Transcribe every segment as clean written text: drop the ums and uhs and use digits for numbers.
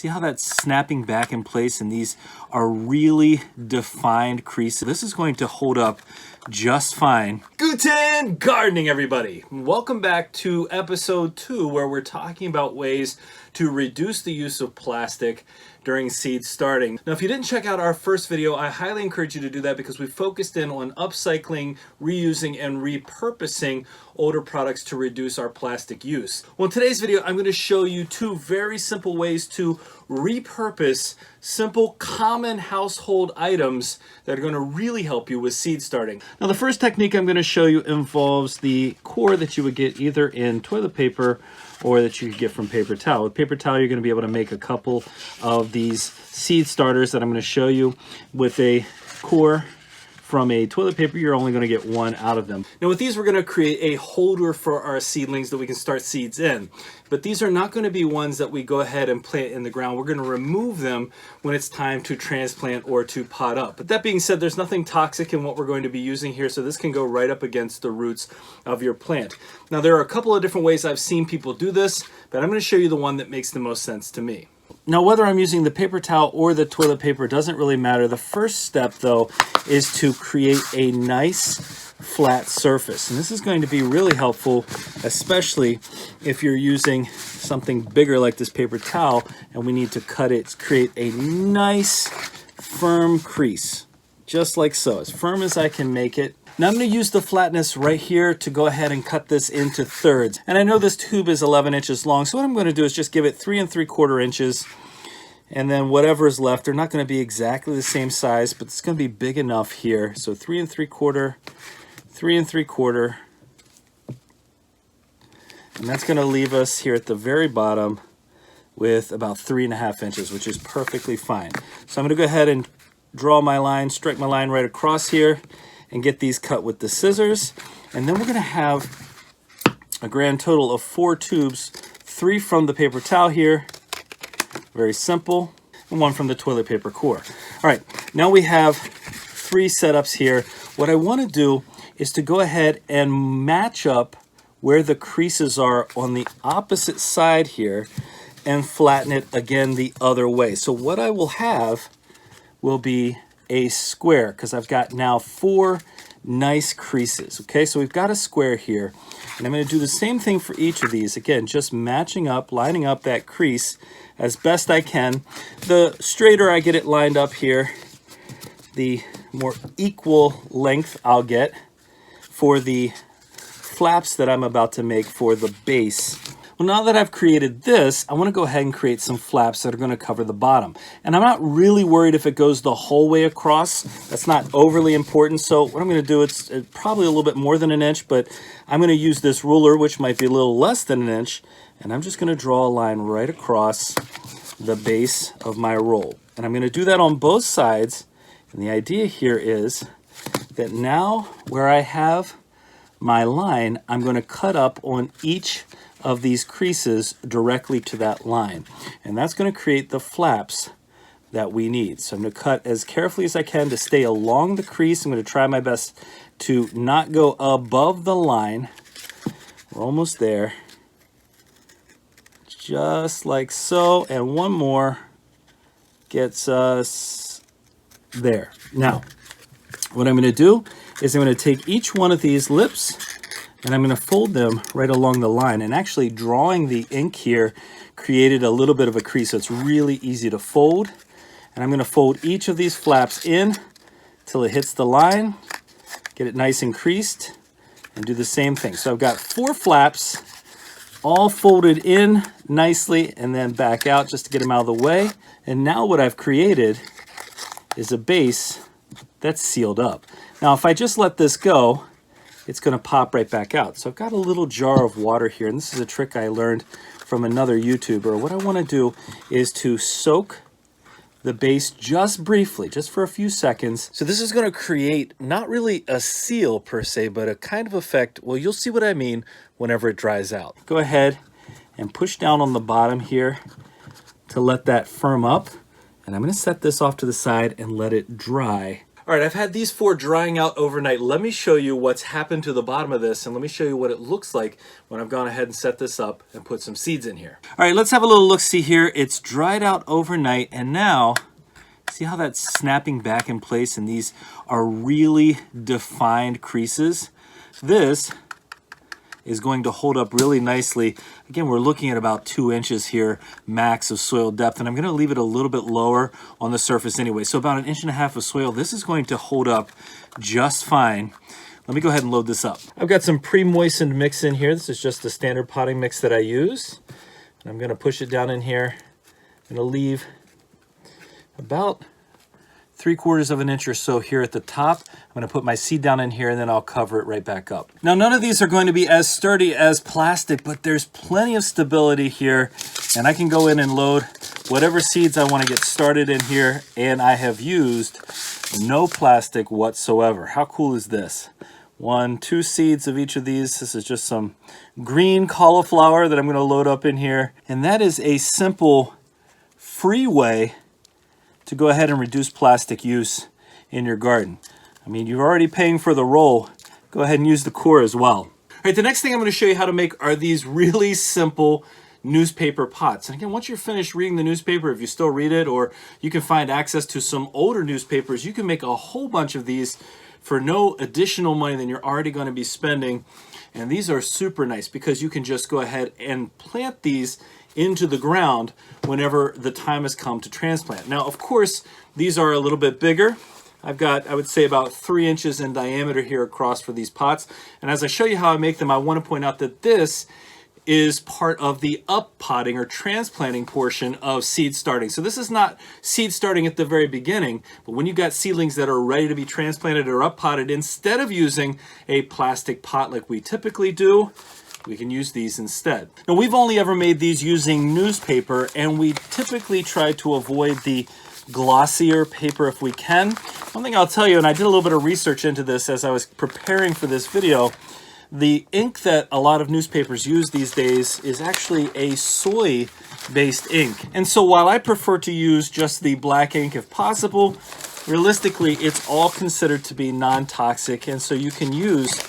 See how that's snapping back in place, and these are really defined creases. This is going to hold up just fine. Guten gardening, everybody. Welcome back to episode 2, where we're talking about ways to reduce the use of plastic during seed starting. Now, if you didn't check out our first video, I highly encourage you to do that because we focused in on upcycling, reusing, and repurposing older products to reduce our plastic use. Well, in today's video, I'm going to show you 2 very simple ways to repurpose simple, common household items that are going to really help you with seed starting. Now, the first technique I'm going to show you involves the core that you would get either in toilet paper or that you could get from paper towel. With paper towel, you're going to be able to make a couple of these seed starters that I'm going to show you. With a core from a toilet paper, you're only going to get one out of them. Now with these, we're going to create a holder for our seedlings that we can start seeds in. But these are not going to be ones that we go ahead and plant in the ground. We're going to remove them when it's time to transplant or to pot up. But that being said, there's nothing toxic in what we're going to be using here, so this can go right up against the roots of your plant. Now there are a couple of different ways I've seen people do this, but I'm going to show you the one that makes the most sense to me. Now, whether I'm using the paper towel or the toilet paper doesn't really matter. The first step, though, is to create a nice flat surface. And this is going to be really helpful, especially if you're using something bigger like this paper towel and we need to cut it, create a nice firm crease, just like so, as firm as I can make it. Now I'm going to use the flatness right here to go ahead and cut this into thirds. And I know this tube is 11 inches long, so what I'm going to do is just give it 3 3/4 inches. And then whatever is left, they're not going to be exactly the same size, but it's going to be big enough here. So 3 3/4, 3 3/4. And that's going to leave us here at the very bottom with about 3.5 inches, which is perfectly fine. So I'm going to go ahead and draw my line, strike my line right across here, and get these cut with the scissors. And then we're going to have a grand total of 4 tubes, 3 from the paper towel here, very simple, and 1 from the toilet paper core. All right, now we have 3 setups here. What I want to do is to go ahead and match up where the creases are on the opposite side here and flatten it again the other way. So what I will have will be a square, because I've got now 4 nice creases. Okay, so we've got a square here, and I'm going to do the same thing for each of these. Again, just matching up, lining up that crease as best I can. The straighter I get it lined up here, the more equal length I'll get for the flaps that I'm about to make for the base. Well, now that I've created this, I want to go ahead and create some flaps that are going to cover the bottom. And I'm not really worried if it goes the whole way across. That's not overly important. So what I'm going to do, it's probably a little bit more than an inch, but I'm going to use this ruler, which might be a little less than an inch. And I'm just going to draw a line right across the base of my roll. And I'm going to do that on both sides. And the idea here is that now where I have my line, I'm going to cut up on each of these creases directly to that line. And that's going to create the flaps that we need. So I'm going to cut as carefully as I can to stay along the crease. I'm going to try my best to not go above the line. We're almost there. Just like so. And one more gets us there. Now, what I'm going to do is I'm going to take each one of these lips and I'm going to fold them right along the line. And actually drawing the ink here created a little bit of a crease, so it's really easy to fold. And I'm going to fold each of these flaps in till it hits the line, get it nice and creased, and do the same thing. So I've got 4 flaps all folded in nicely and then back out just to get them out of the way. And now what I've created is a base that's sealed up. Now if I just let this go, it's going to pop right back out. So I've got a little jar of water here, and this is a trick I learned from another YouTuber. What I want to do is to soak the base just briefly, just for a few seconds. So this is going to create not really a seal per se, but a kind of effect. Well, you'll see what I mean whenever it dries out. Go ahead and push down on the bottom here to let that firm up. And I'm going to set this off to the side and let it dry. All right, I've had these 4 drying out overnight. Let me show you what's happened to the bottom of this, and let me show you what it looks like when I've gone ahead and set this up and put some seeds in here. All right, let's have a little look-see here. It's dried out overnight, and now, see how that's snapping back in place, and these are really defined creases? This is going to hold up really nicely. Again, we're looking at about 2 inches here, max of soil depth, and I'm gonna leave it a little bit lower on the surface anyway. So about 1.5 inches of soil. This is going to hold up just fine. Let me go ahead and load this up. I've got some pre-moistened mix in here. This is just the standard potting mix that I use. And I'm gonna push it down in here. I'm gonna leave about 3/4 inch or so here at the top. I'm going to put my seed down in here and then I'll cover it right back up. Now, none of these are going to be as sturdy as plastic, but there's plenty of stability here, and I can go in and load whatever seeds I want to get started in here, and I have used no plastic whatsoever. How cool is this? 1, 2 seeds of each of these. This is just some green cauliflower that I'm going to load up in here, and that is a simple, free way to go ahead and reduce plastic use in your garden. I mean, you're already paying for the roll. Go ahead and use the core as well. All right, the next thing I'm going to show you how to make are these really simple newspaper pots. And again, once you're finished reading the newspaper, if you still read it, or you can find access to some older newspapers, you can make a whole bunch of these for no additional money than you're already going to be spending. And these are super nice because you can just go ahead and plant these into the ground whenever the time has come to transplant. Now, of course, these are a little bit bigger. I've got, I would say, about 3 inches in diameter here across for these pots. And as I show you how I make them, I want to point out that this is part of the up potting or transplanting portion of seed starting. So this is not seed starting at the very beginning, but when you've got seedlings that are ready to be transplanted or up potted, instead of using a plastic pot like we typically do, we can use these instead. Now, we've only ever made these using newspaper, and we typically try to avoid the glossier paper if we can. One thing I'll tell you, and I did a little bit of research into this as I was preparing for this video, the ink that a lot of newspapers use these days is actually a soy-based ink. And so while I prefer to use just the black ink if possible, realistically, it's all considered to be non-toxic, and so you can use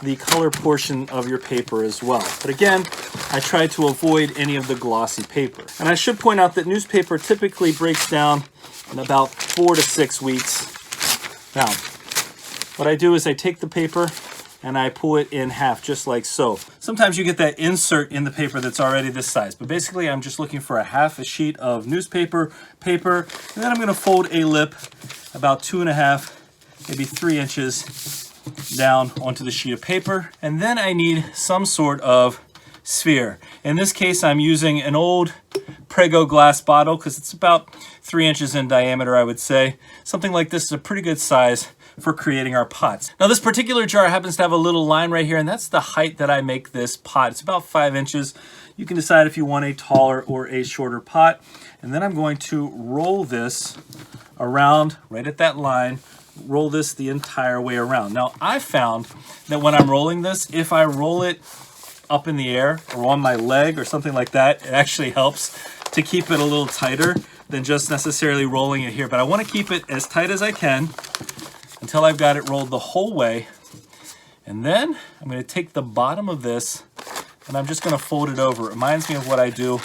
the color portion of your paper as well. But again, I try to avoid any of the glossy paper. And I should point out that newspaper typically breaks down in about 4 to 6 weeks. Now, what I do is I take the paper and I pull it in half, just like so. Sometimes you get that insert in the paper that's already this size, but basically I'm just looking for a half a sheet of newspaper paper, and then I'm gonna fold a lip about 2.5, maybe 3 inches down onto the sheet of paper. And then I need some sort of sphere. In this case, I'm using an old Prego glass bottle because it's about 3 inches in diameter, I would say. Something like this is a pretty good size for creating our pots. Now, this particular jar happens to have a little line right here, and that's the height that I make this pot. It's about 5 inches. You can decide if you want a taller or a shorter pot. And then I'm going to roll this around right at that line, roll this the entire way around. Now, I found that when I'm rolling this, if I roll it up in the air or on my leg or something like that, it actually helps to keep it a little tighter than just necessarily rolling it here. But I want to keep it as tight as I can until I've got it rolled the whole way. And then I'm going to take the bottom of this and I'm just going to fold it over. It reminds me of what I do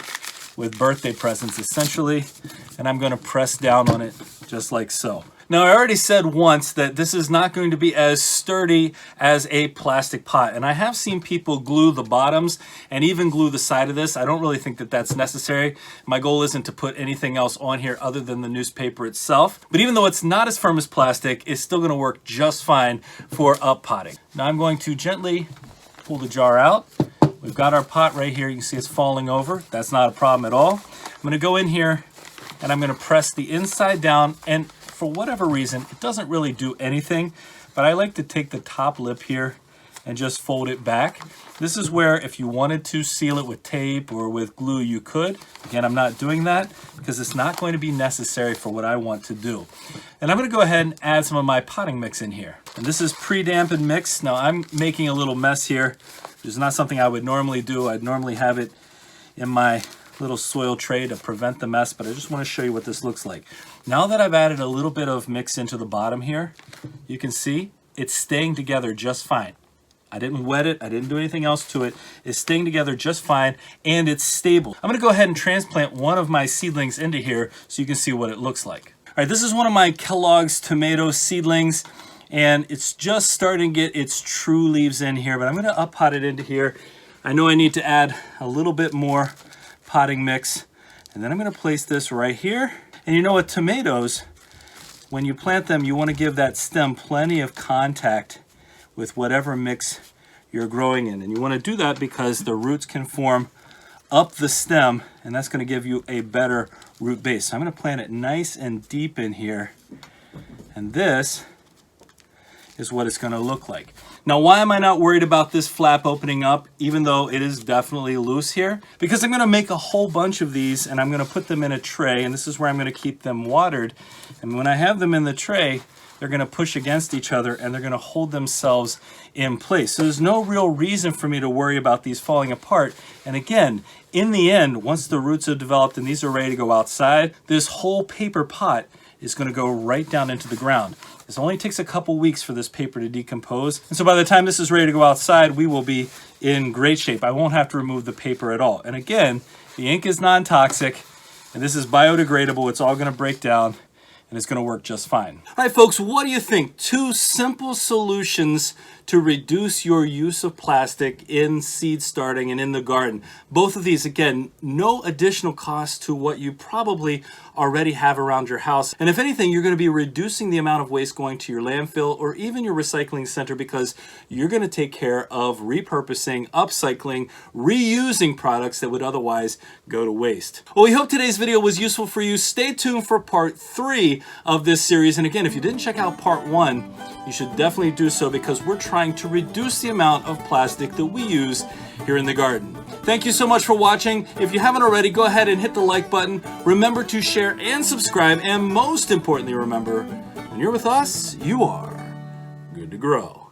with birthday presents, essentially. And I'm going to press down on it just like so. Now, I already said once that this is not going to be as sturdy as a plastic pot, and I have seen people glue the bottoms and even glue the side of this. I don't really think that that's necessary. My goal isn't to put anything else on here other than the newspaper itself, but even though it's not as firm as plastic, it's still going to work just fine for up potting. Now, I'm going to gently pull the jar out. We've got our pot right here. You can see it's falling over. That's not a problem at all. I'm going to go in here and I'm going to press the inside down, and for whatever reason, it doesn't really do anything, but I like to take the top lip here and just fold it back. This is where if you wanted to seal it with tape or with glue, you could. Again, I'm not doing that because it's not going to be necessary for what I want to do. And I'm going to go ahead and add some of my potting mix in here. And this is pre-dampened mix. Now, I'm making a little mess here. It's not something I would normally do. I'd normally have it in my little soil tray to prevent the mess, but I just want to show you what this looks like. Now that I've added a little bit of mix into the bottom here, you can see it's staying together just fine. I didn't wet it, I didn't do anything else to it. It's staying together just fine, and it's stable. I'm gonna go ahead and transplant one of my seedlings into here so you can see what it looks like. All right, this is one of my Kellogg's tomato seedlings, and it's just starting to get its true leaves in here, but I'm gonna up-pot it into here. I know I need to add a little bit more potting mix, and then I'm gonna place this right here. And you know what, tomatoes, when you plant them, you wanna give that stem plenty of contact with whatever mix you're growing in. And you wanna do that because the roots can form up the stem, and that's gonna give you a better root base. So I'm gonna plant it nice and deep in here, and this is what it's gonna look like. Now, why am I not worried about this flap opening up, even though it is definitely loose here? Because I'm gonna make a whole bunch of these, and I'm gonna put them in a tray, and this is where I'm gonna keep them watered. And when I have them in the tray, they're gonna push against each other, and they're gonna hold themselves in place. So there's no real reason for me to worry about these falling apart. And again, in the end, once the roots are developed and these are ready to go outside, this whole paper pot is gonna go right down into the ground. It only takes a couple weeks for this paper to decompose. And so by the time this is ready to go outside, we will be in great shape. I won't have to remove the paper at all. And again, the ink is non-toxic, and this is biodegradable. It's all gonna break down, and it's gonna work just fine. All right, folks, what do you think? 2 simple solutions to reduce your use of plastic in seed starting and in the garden. Both of these, again, no additional cost to what you probably already have around your house. And if anything, you're gonna be reducing the amount of waste going to your landfill or even your recycling center, because you're gonna take care of repurposing, upcycling, reusing products that would otherwise go to waste. Well, we hope today's video was useful for you. Stay tuned for part 3 of this series. And again, if you didn't check out part 1, you should definitely do so, because we're trying to reduce the amount of plastic that we use here in the garden. Thank you so much for watching. If you haven't already, go ahead and hit the like button. Remember to share and subscribe, and most importantly, remember, when you're with us, you are good to grow.